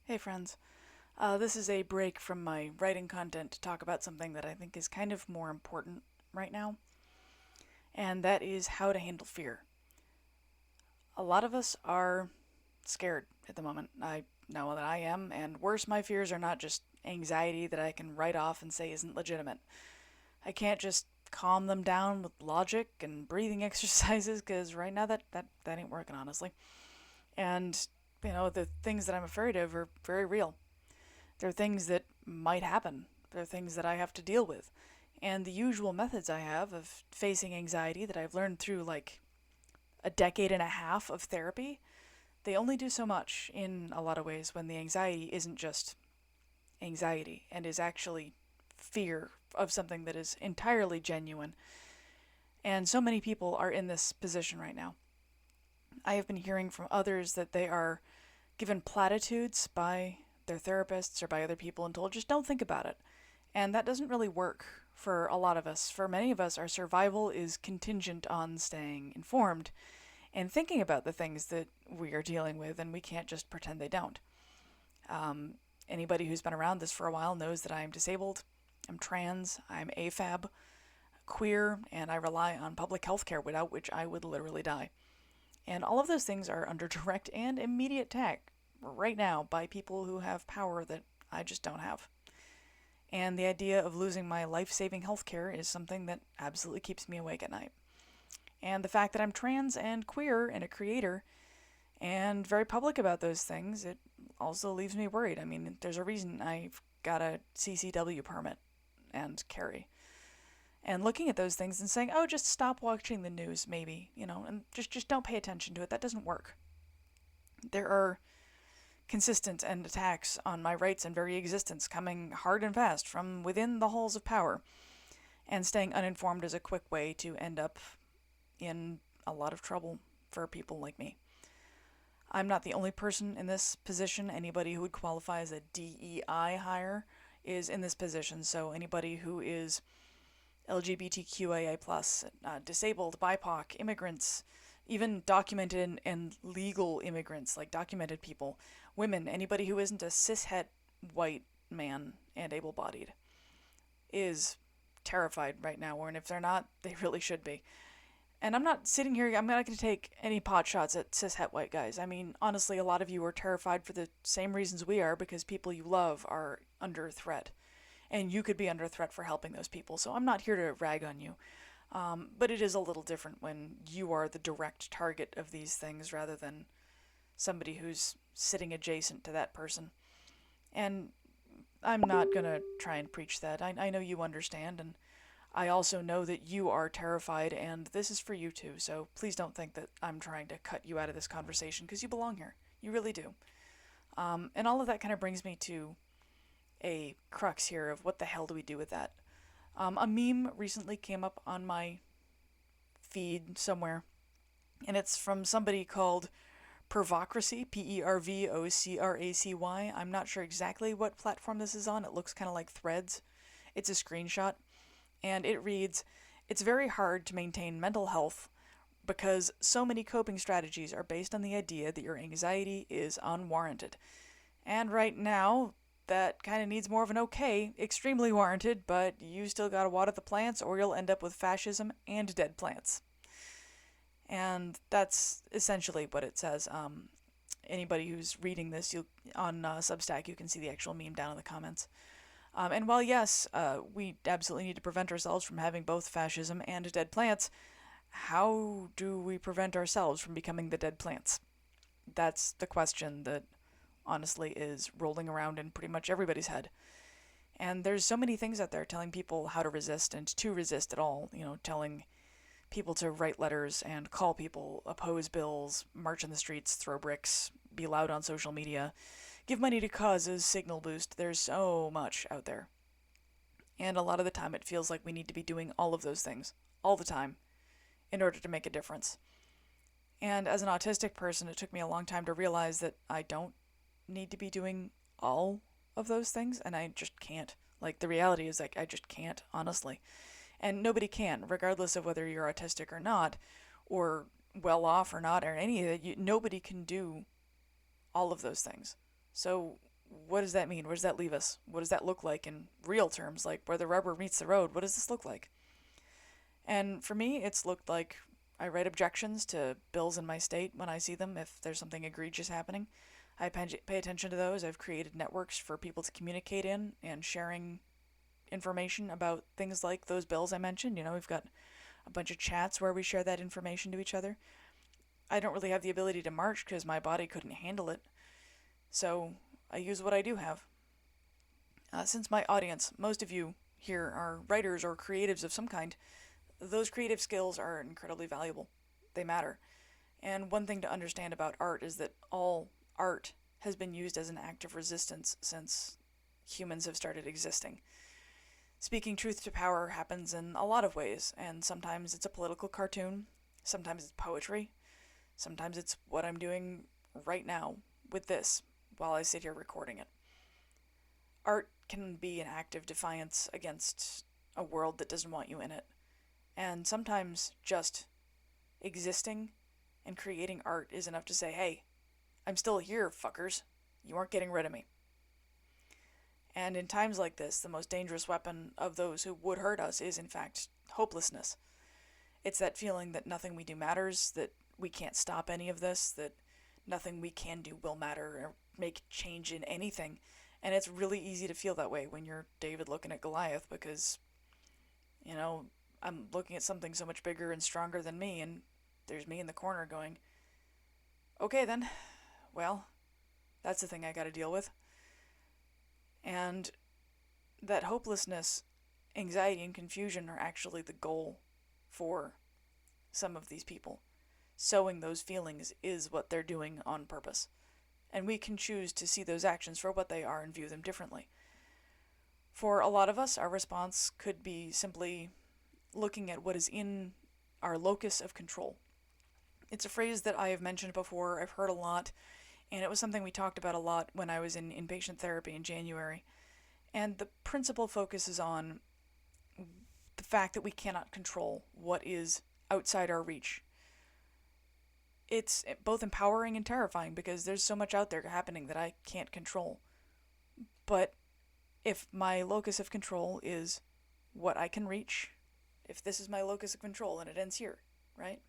Hey friends, this is a break from my writing content to talk about something that I think is kind of more important right now, and that is how to handle fear. A lot of us are scared at the moment. I know that I am, and worse, my fears are not just anxiety that I can write off and say isn't legitimate. I can't just calm them down with logic and breathing exercises because right now that ain't working, honestly. And, the things that I'm afraid of are very real. They're things that might happen. They're things that I have to deal with. And the usual methods I have of facing anxiety that I've learned through like a decade and a half of therapy, they only do so much in a lot of ways when the anxiety isn't just anxiety and is actually fear of something that is entirely genuine. And so many people are in this position right now. I have been hearing from others that they are given platitudes by their therapists or by other people and told just don't think about it. And that doesn't really work for a lot of us. For many of us, our survival is contingent on staying informed and thinking about the things that we are dealing with, and we can't just pretend they don't. Um, Anybody who's been around this for a while knows that I am disabled, I'm trans, I'm AFAB, queer, and I rely on public health care without which I would literally die. And all of those things are under direct and immediate attack right now by people who have power that I just don't have. And the idea of losing my life saving healthcare is something that absolutely keeps me awake at night. And the fact that I'm trans and queer and a creator and very public about those things, it also leaves me worried. I mean, there's a reason I've got a CCW permit and carry. And looking at those things and saying, oh, just stop watching the news, maybe, and just don't pay attention to it. That doesn't work. There are consistent and attacks on my rights and very existence coming hard and fast from within the halls of power. And staying uninformed is a quick way to end up in a lot of trouble for people like me. I'm not the only person in this position. Anybody who would qualify as a DEI hire is in this position. So anybody who is LGBTQIA+, disabled, BIPOC, immigrants, even documented and legal immigrants, like documented people, women, anybody who isn't a cishet white man and able-bodied is terrified right now, or if they're not, they really should be. And I'm not sitting here, I'm not going to take any pot shots at cishet white guys. I mean, honestly, a lot of you are terrified for the same reasons we are because people you love are under threat. And you could be under threat for helping those people, so I'm not here to rag on you. But it is a little different when you are the direct target of these things rather than somebody who's sitting adjacent to that person. And I'm not going to try and preach that. I know you understand, and I also know that you are terrified, and this is for you too, so please don't think that I'm trying to cut you out of this conversation, because you belong here. You really do. And all of that kind of brings me to a crux here of what the hell do we do with that. A meme recently came up on my feed somewhere, and it's from somebody called Pervocracy, Pervocracy. I'm not sure exactly what platform this is on. It looks kind of like Threads. It's a screenshot, and it reads, "It's very hard to maintain mental health because so many coping strategies are based on the idea that your anxiety is unwarranted. And right now, that kind of needs more of an okay, extremely warranted, but you still gotta water the plants or you'll end up with fascism and dead plants." And that's essentially what it says. Anybody who's reading this, on Substack, you can see the actual meme down in the comments. And while yes, we absolutely need to prevent ourselves from having both fascism and dead plants, how do we prevent ourselves from becoming the dead plants? That's the question that honestly is rolling around in pretty much everybody's head. And there's so many things out there telling people how to resist and to resist at all, telling people to write letters and call people, oppose bills, march in the streets, throw bricks, be loud on social media, give money to causes, signal boost. There's so much out there. And a lot of the time it feels like we need to be doing all of those things, all the time, in order to make a difference. And as an autistic person, it took me a long time to realize that I don't need to be doing all of those things, and I just can't. Like, the reality is, like, I just can't, honestly. And nobody can, regardless of whether you're autistic or not, or well off or not, or any of that. Nobody can do all of those things. So what does that mean? Where does that leave us? What does that look like in real terms? Like where the rubber meets the road, what does this look like? And for me, it's looked like I write objections to bills in my state when I see them if there's something egregious happening. I pay attention to those. I've created networks for people to communicate in and sharing information about things like those bills I mentioned. We've got a bunch of chats where we share that information to each other. I don't really have the ability to march because my body couldn't handle it. So I use what I do have. Since my audience, most of you here are writers or creatives of some kind, those creative skills are incredibly valuable. They matter. And one thing to understand about art is that all art has been used as an act of resistance since humans have started existing. Speaking truth to power happens in a lot of ways, and sometimes it's a political cartoon, sometimes it's poetry, sometimes it's what I'm doing right now with this while I sit here recording it. Art can be an act of defiance against a world that doesn't want you in it. And sometimes just existing and creating art is enough to say, hey, I'm still here, fuckers. You aren't getting rid of me. And in times like this, the most dangerous weapon of those who would hurt us is, in fact, hopelessness. It's that feeling that nothing we do matters, that we can't stop any of this, that nothing we can do will matter or make change in anything. And it's really easy to feel that way when you're David looking at Goliath because, I'm looking at something so much bigger and stronger than me, and there's me in the corner going, okay then, well, that's the thing I gotta deal with. And that hopelessness, anxiety, and confusion are actually the goal for some of these people. Sowing those feelings is what they're doing on purpose. And we can choose to see those actions for what they are and view them differently. For a lot of us, our response could be simply looking at what is in our locus of control. It's a phrase that I have mentioned before, I've heard a lot, and it was something we talked about a lot when I was in inpatient therapy in January. And the principal focuses on the fact that we cannot control what is outside our reach. It's both empowering and terrifying because there's so much out there happening that I can't control. But if my locus of control is what I can reach, if this is my locus of control and it ends here, right?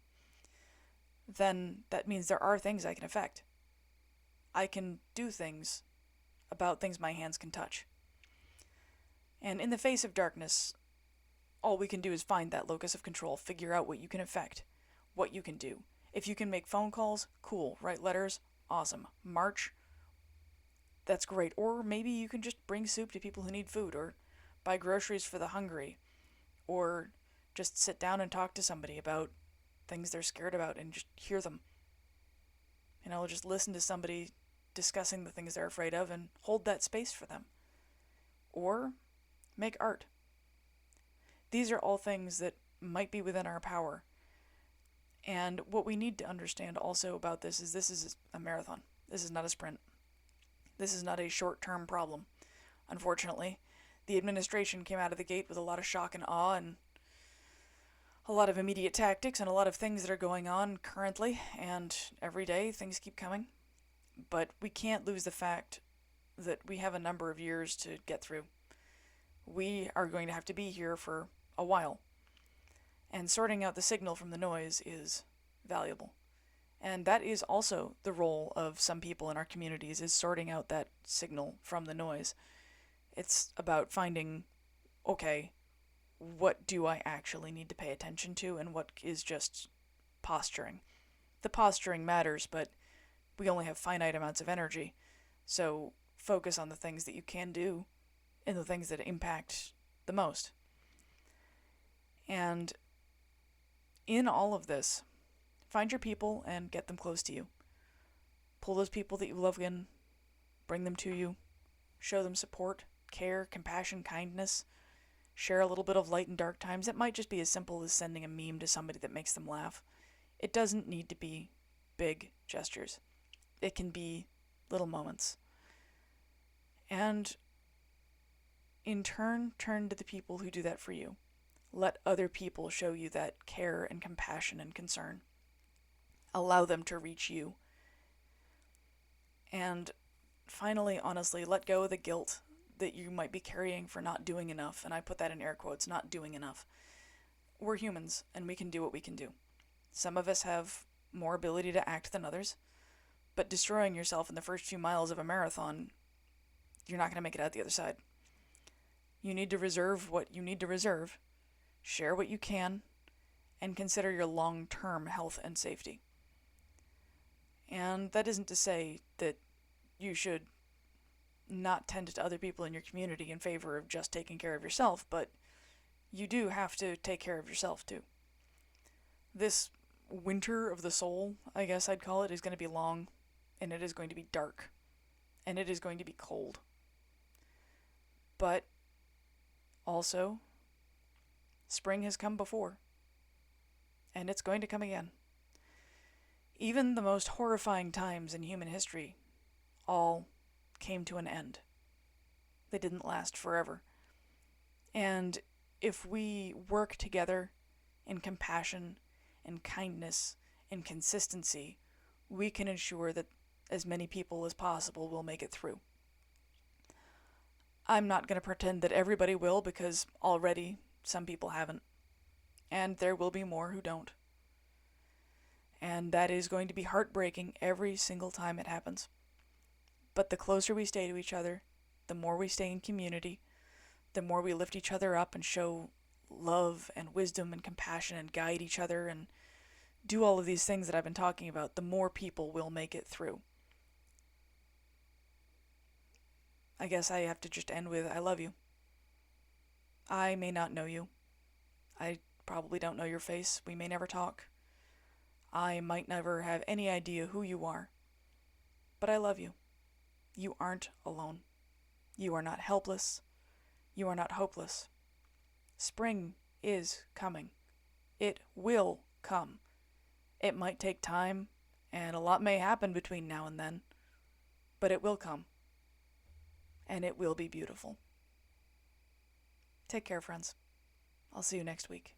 Then that means there are things I can affect. I can do things about things my hands can touch. And in the face of darkness, all we can do is find that locus of control, figure out what you can affect, what you can do. If you can make phone calls, cool. Write letters, awesome. March, that's great. Or maybe you can just bring soup to people who need food, or buy groceries for the hungry, or just sit down and talk to somebody about things they're scared about and just hear them. Just listen to somebody discussing the things they're afraid of and hold that space for them. Or make art. These are all things that might be within our power. And what we need to understand also about this is a marathon. This is not a sprint. This is not a short-term problem. Unfortunately, the administration came out of the gate with a lot of shock and awe and a lot of immediate tactics and a lot of things that are going on currently, and every day things keep coming. But we can't lose the fact that we have a number of years to get through. We are going to have to be here for a while. And sorting out the signal from the noise is valuable. And that is also the role of some people in our communities, is sorting out that signal from the noise. It's about finding, okay, what do I actually need to pay attention to and what is just posturing. The posturing matters, but we only have finite amounts of energy, so focus on the things that you can do and the things that impact the most. And in all of this, find your people and get them close to you. Pull those people that you love in, bring them to you, show them support, care, compassion, kindness, share a little bit of light in dark times. It might just be as simple as sending a meme to somebody that makes them laugh. It doesn't need to be big gestures. It can be little moments. And in turn to the people who do that for you. Let other people show you that care and compassion and concern. Allow them to reach you. And finally, honestly, let go of the guilt that you might be carrying for not doing enough, and I put that in air quotes, not doing enough. We're humans, and we can do what we can do. Some of us have more ability to act than others, but destroying yourself in the first few miles of a marathon, you're not going to make it out the other side. You need to reserve what you need to reserve, share what you can, and consider your long-term health and safety. And that isn't to say that you should not tend to other people in your community in favor of just taking care of yourself, but you do have to take care of yourself too. This winter of the soul, I guess I'd call it, is going to be long, and it is going to be dark, and it is going to be cold. But also, spring has come before, and it's going to come again. Even the most horrifying times in human history all came to an end. They didn't last forever. And if we work together in compassion and kindness and consistency, we can ensure that as many people as possible will make it through. I'm not going to pretend that everybody will, because already some people haven't. And there will be more who don't. And that is going to be heartbreaking every single time it happens. But the closer we stay to each other, the more we stay in community, the more we lift each other up and show love and wisdom and compassion and guide each other and do all of these things that I've been talking about, the more people will make it through. I guess I have to just end with, I love you. I may not know you. I probably don't know your face. We may never talk. I might never have any idea who you are. But I love you. You aren't alone. You are not helpless. You are not hopeless. Spring is coming. It will come. It might take time, and a lot may happen between now and then, but it will come. And it will be beautiful. Take care, friends. I'll see you next week.